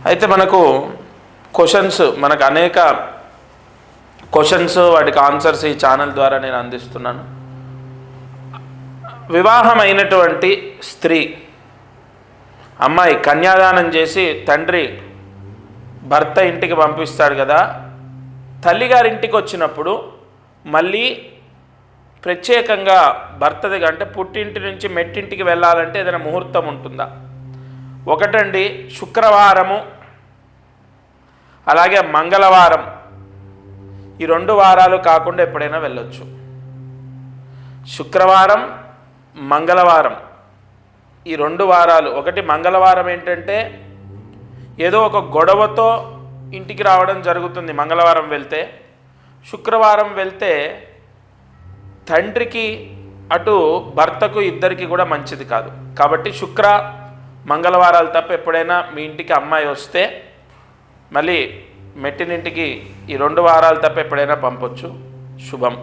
అయితే మనకు మనకు అనేక క్వశ్చన్స్ వాటికి ఆన్సర్స్ ఈ ఛానల్ ద్వారా నేను అందిస్తున్నాను. వివాహమైనటువంటి స్త్రీ అమ్మాయి కన్యాదానం చేసి తండ్రి భర్త ఇంటికి పంపిస్తాడు కదా, తల్లిగారింటికి వచ్చినప్పుడు మళ్ళీ ప్రత్యేకంగా భర్తది అంటే పుట్టింటి నుంచి మెట్టింటికి వెళ్ళాలంటే ఏదైనా ముహూర్తం ఉంటుందా? ఒకటండి, శుక్రవారము అలాగే మంగళవారం, ఈ 2 వారాలు కాకుండా ఎప్పుడైనా వెళ్ళొచ్చు. శుక్రవారం మంగళవారం ఈ 2 వారాలు. ఒకటి మంగళవారం ఏంటంటే ఏదో ఒక గొడవతో ఇంటికి రావడం జరుగుతుంది మంగళవారం వెళ్తే. శుక్రవారం వెళ్తే తండ్రికి అటు భర్తకు ఇద్దరికి కూడా మంచిది కాదు. కాబట్టి మంగళవారాలు తప్ప ఎప్పుడైనా మీ ఇంటికి అమ్మాయి వస్తే మళ్ళీ మెట్టినింటికి ఈ 2 వారాలు తప్ప ఎప్పుడైనా పంపొచ్చు. శుభం.